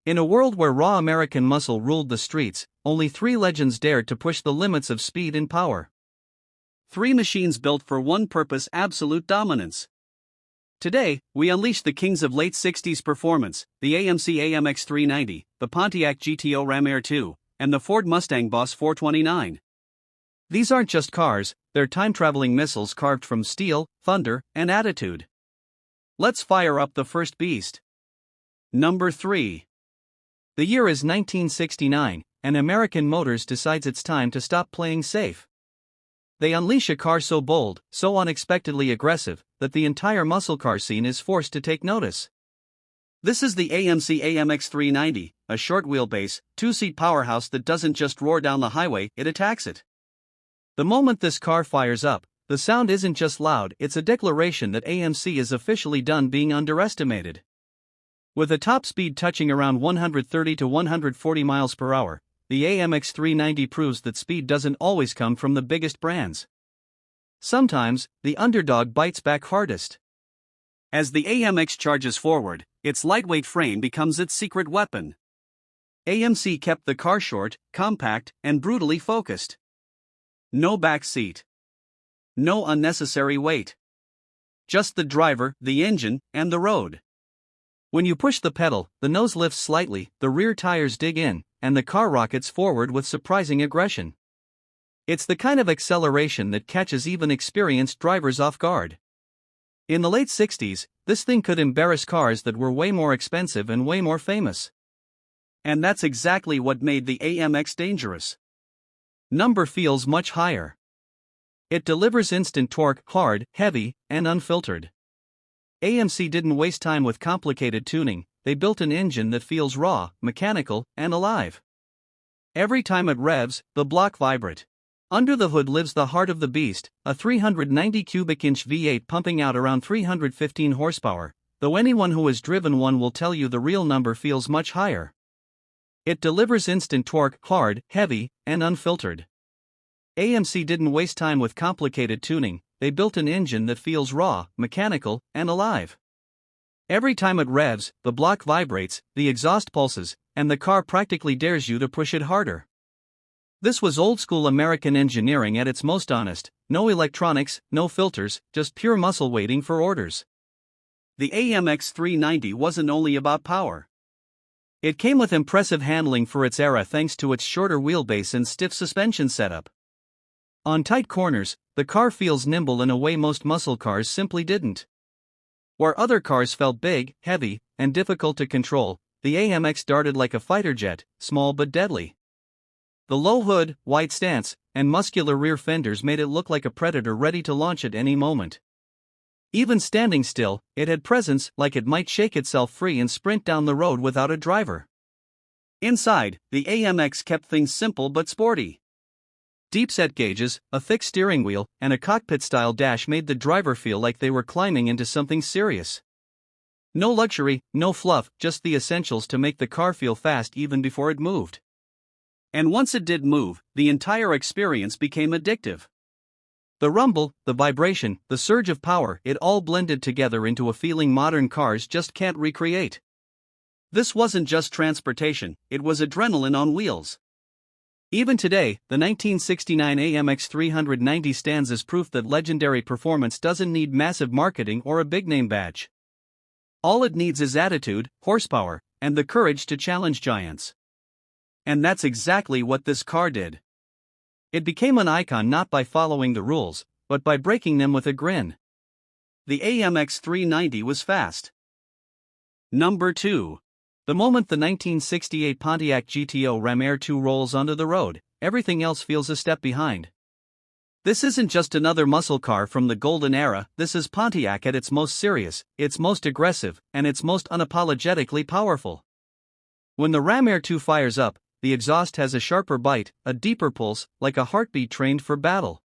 In a world where raw American muscle ruled the streets, only three legends dared to push the limits of speed and power. Three machines built for one purpose: absolute dominance. Today, we unleash the kings of late 60s performance, the AMC AMX 390, the Pontiac GTO Ram Air 2, and the Ford Mustang Boss 429. These aren't just cars, they're time-traveling missiles carved from steel, thunder, and attitude. Let's fire up the first beast. Number 3. The year is 1969, and American Motors decides it's time to stop playing safe. They unleash a car so bold, so unexpectedly aggressive, that the entire muscle car scene is forced to take notice. This is the AMC AMX 390, a short wheelbase, two-seat powerhouse that doesn't just roar down the highway, it attacks it. The moment this car fires up, the sound isn't just loud, it's a declaration that AMC is officially done being underestimated. With a top speed touching around 130 to 140 miles per hour, the AMX 390 proves that speed doesn't always come from the biggest brands. Sometimes, the underdog bites back hardest. As the AMX charges forward, its lightweight frame becomes its secret weapon. AMC kept the car short, compact, and brutally focused. No back seat. No unnecessary weight. Just the driver, the engine, and the road. When you push the pedal, the nose lifts slightly, the rear tires dig in, and the car rockets forward with surprising aggression. It's the kind of acceleration that catches even experienced drivers off guard. In the late 60s, this thing could embarrass cars that were way more expensive and way more famous. And that's exactly what made the AMX dangerous. Number feels much higher. It delivers instant torque, hard, heavy, and unfiltered. AMC didn't waste time with complicated tuning, they built an engine that feels raw, mechanical, and alive. Every time it revs, the block vibrates. Under the hood lives the heart of the beast, a 390 cubic inch V8 pumping out around 315 horsepower, though anyone who has driven one will tell you the real number feels much higher. It delivers instant torque, hard, heavy, and unfiltered. AMC didn't waste time with complicated tuning, they built an engine that feels raw, mechanical, and alive. Every time it revs, the block vibrates, the exhaust pulses, and the car practically dares you to push it harder. This was old-school American engineering at its most honest, no electronics, no filters, just pure muscle waiting for orders. The AMX 390 wasn't only about power. It came with impressive handling for its era thanks to its shorter wheelbase and stiff suspension setup. On tight corners, the car feels nimble in a way most muscle cars simply didn't. Where other cars felt big, heavy, and difficult to control, the AMX darted like a fighter jet, small but deadly. The low hood, wide stance, and muscular rear fenders made it look like a predator ready to launch at any moment. Even standing still, it had presence, like it might shake itself free and sprint down the road without a driver. Inside, the AMX kept things simple but sporty. Deep-set gauges, a thick steering wheel, and a cockpit-style dash made the driver feel like they were climbing into something serious. No luxury, no fluff, just the essentials to make the car feel fast even before it moved. And once it did move, the entire experience became addictive. The rumble, the vibration, the surge of power, it all blended together into a feeling modern cars just can't recreate. This wasn't just transportation, it was adrenaline on wheels. Even today, the 1969 AMX 390 stands as proof that legendary performance doesn't need massive marketing or a big-name badge. All it needs is attitude, horsepower, and the courage to challenge giants. And that's exactly what this car did. It became an icon not by following the rules, but by breaking them with a grin. The AMX 390 was fast. Number 2. The moment the 1968 Pontiac GTO Ram Air 2 rolls onto the road, everything else feels a step behind. This isn't just another muscle car from the golden era, this is Pontiac at its most serious, its most aggressive, and its most unapologetically powerful. When the Ram Air 2 fires up, the exhaust has a sharper bite, a deeper pulse, like a heartbeat trained for battle.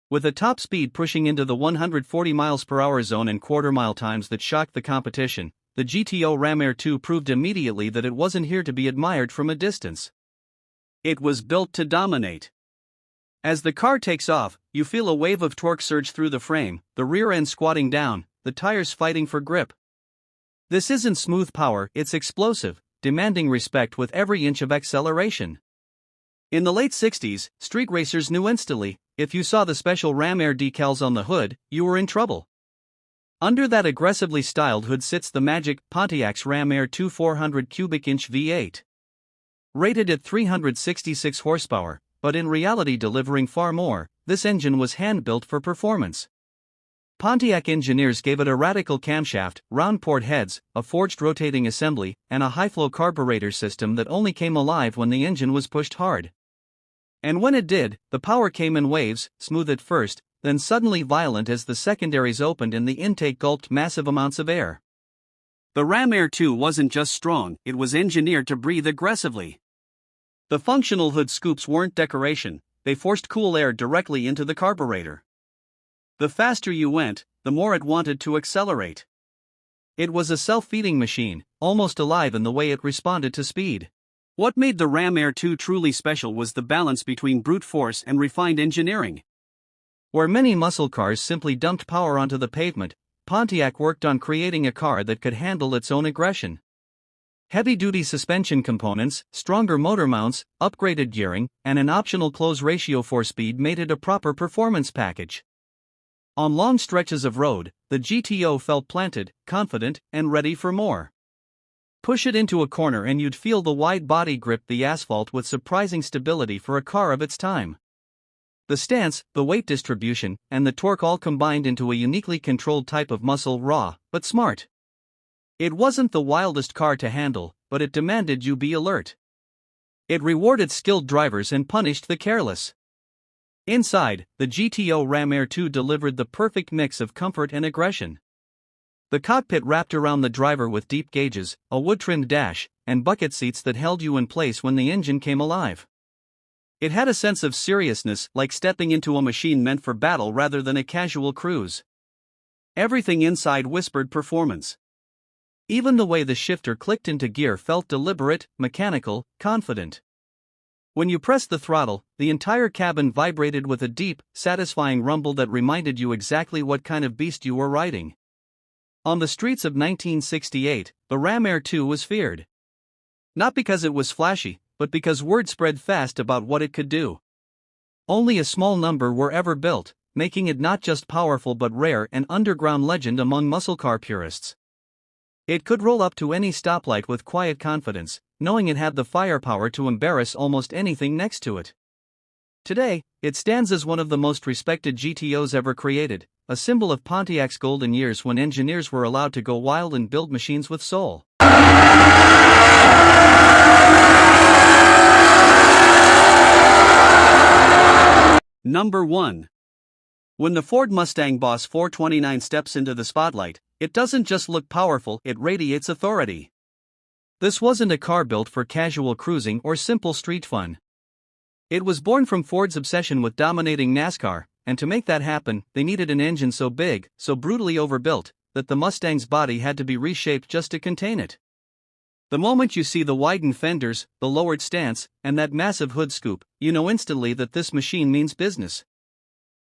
With a top speed pushing into the 140 miles per hour zone and quarter-mile times that shocked the competition, the GTO Ram Air 2 proved immediately that it wasn't here to be admired from a distance. It was built to dominate. As the car takes off, you feel a wave of torque surge through the frame, the rear end squatting down, the tires fighting for grip. This isn't smooth power, it's explosive, demanding respect with every inch of acceleration. In the late 60s, street racers knew instantly, if you saw the special Ram Air decals on the hood, you were in trouble. Under that aggressively styled hood sits the magic Pontiac's Ram Air 2 400 cubic inch V8. Rated at 366 horsepower, but in reality delivering far more, this engine was hand-built for performance. Pontiac engineers gave it a radical camshaft, round port heads, a forged rotating assembly, and a high-flow carburetor system that only came alive when the engine was pushed hard. And when it did, the power came in waves, smooth at first, then suddenly violent as the secondaries opened and the intake gulped massive amounts of air. The Ram Air 2 wasn't just strong, it was engineered to breathe aggressively. The functional hood scoops weren't decoration, they forced cool air directly into the carburetor. The faster you went, the more it wanted to accelerate. It was a self-feeding machine, almost alive in the way it responded to speed. What made the Ram Air 2 truly special was the balance between brute force and refined engineering. Where many muscle cars simply dumped power onto the pavement, Pontiac worked on creating a car that could handle its own aggression. Heavy-duty suspension components, stronger motor mounts, upgraded gearing, and an optional close ratio for speed made it a proper performance package. On long stretches of road, the GTO felt planted, confident, and ready for more. Push it into a corner and you'd feel the wide body grip the asphalt with surprising stability for a car of its time. The stance, the weight distribution, and the torque all combined into a uniquely controlled type of muscle, raw, but smart. It wasn't the wildest car to handle, but it demanded you be alert. It rewarded skilled drivers and punished the careless. Inside, the GTO Ram Air 2 delivered the perfect mix of comfort and aggression. The cockpit wrapped around the driver with deep gauges, a wood-trimmed dash, and bucket seats that held you in place when the engine came alive. It had a sense of seriousness, like stepping into a machine meant for battle rather than a casual cruise. Everything inside whispered performance. Even the way the shifter clicked into gear felt deliberate, mechanical, confident. When you pressed the throttle, the entire cabin vibrated with a deep, satisfying rumble that reminded you exactly what kind of beast you were riding. On the streets of 1968, the Ram Air 2 was feared. Not because it was flashy, but because word spread fast about what it could do. Only a small number were ever built, making it not just powerful but rare and underground legend among muscle car purists. It could roll up to any stoplight with quiet confidence, knowing it had the firepower to embarrass almost anything next to it. Today, it stands as one of the most respected GTOs ever created, a symbol of Pontiac's golden years when engineers were allowed to go wild and build machines with soul. Number 1. When the Ford Mustang Boss 429 steps into the spotlight, it doesn't just look powerful, it radiates authority. This wasn't a car built for casual cruising or simple street fun. It was born from Ford's obsession with dominating NASCAR, and to make that happen, they needed an engine so big, so brutally overbuilt, that the Mustang's body had to be reshaped just to contain it. The moment you see the widened fenders, the lowered stance, and that massive hood scoop, you know instantly that this machine means business.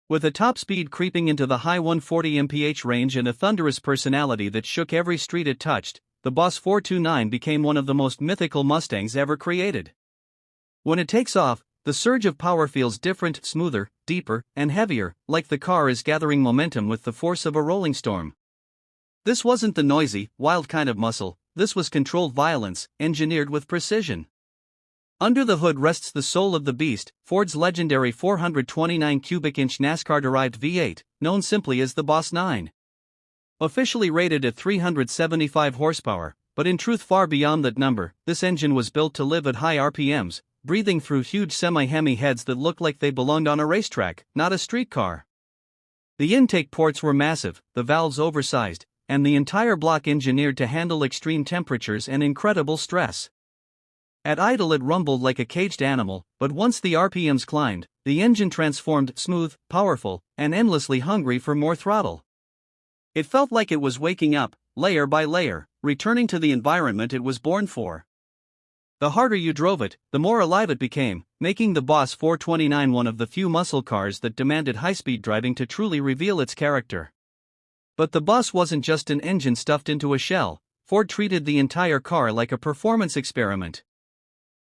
With a top speed creeping into the high 140 mph range and a thunderous personality that shook every street it touched, the Boss 429 became one of the most mythical Mustangs ever created. When it takes off, the surge of power feels different, smoother, deeper, and heavier, like the car is gathering momentum with the force of a rolling storm. This wasn't the noisy, wild kind of muscle, this was controlled violence, engineered with precision. Under the hood rests the soul of the beast, Ford's legendary 429 cubic inch NASCAR-derived V8, known simply as the Boss 9. Officially rated at 375 horsepower, but in truth far beyond that number, this engine was built to live at high RPMs, breathing through huge semi-Hemi heads that looked like they belonged on a racetrack, not a street car. The intake ports were massive, the valves oversized, and the entire block engineered to handle extreme temperatures and incredible stress. At idle it rumbled like a caged animal, but once the RPMs climbed, the engine transformed smooth, powerful, and endlessly hungry for more throttle. It felt like it was waking up, layer by layer, returning to the environment it was born for. The harder you drove it, the more alive it became, making the Boss 429 one of the few muscle cars that demanded high-speed driving to truly reveal its character. But the Boss wasn't just an engine stuffed into a shell. Ford treated the entire car like a performance experiment.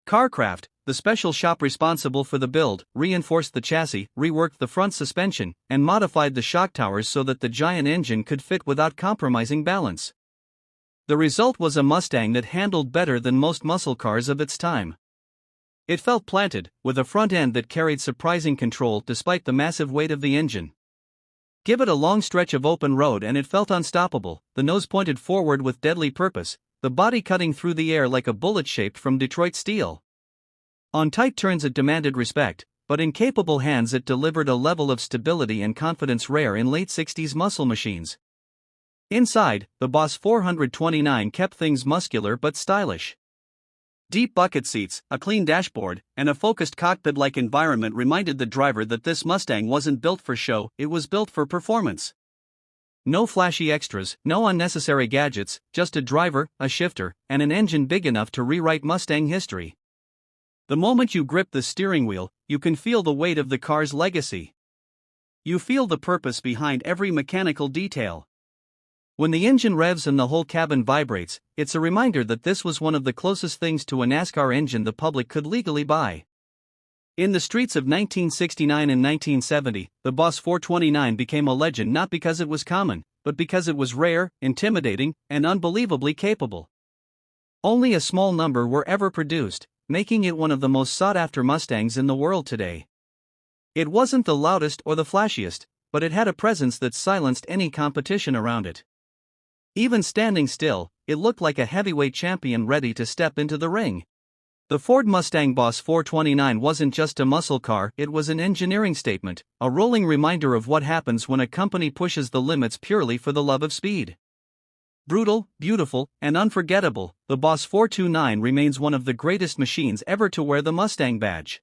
Carcraft, the special shop responsible for the build, reinforced the chassis, reworked the front suspension, and modified the shock towers so that the giant engine could fit without compromising balance. The result was a Mustang that handled better than most muscle cars of its time. It felt planted, with a front end that carried surprising control despite the massive weight of the engine. Give it a long stretch of open road and it felt unstoppable, the nose pointed forward with deadly purpose, the body cutting through the air like a bullet shaped from Detroit steel. On tight turns it demanded respect, but in capable hands it delivered a level of stability and confidence rare in late 60s muscle machines. Inside, the Boss 429 kept things muscular but stylish. Deep bucket seats, a clean dashboard, and a focused cockpit-like environment reminded the driver that this Mustang wasn't built for show, it was built for performance. No flashy extras, no unnecessary gadgets, just a driver, a shifter, and an engine big enough to rewrite Mustang history. The moment you grip the steering wheel, you can feel the weight of the car's legacy. You feel the purpose behind every mechanical detail. When the engine revs and the whole cabin vibrates, it's a reminder that this was one of the closest things to a NASCAR engine the public could legally buy. In the streets of 1969 and 1970, the Boss 429 became a legend not because it was common, but because it was rare, intimidating, and unbelievably capable. Only a small number were ever produced, making it one of the most sought-after Mustangs in the world today. It wasn't the loudest or the flashiest, but it had a presence that silenced any competition around it. Even standing still, it looked like a heavyweight champion ready to step into the ring. The Ford Mustang Boss 429 wasn't just a muscle car, it was an engineering statement, a rolling reminder of what happens when a company pushes the limits purely for the love of speed. Brutal, beautiful, and unforgettable, the Boss 429 remains one of the greatest machines ever to wear the Mustang badge.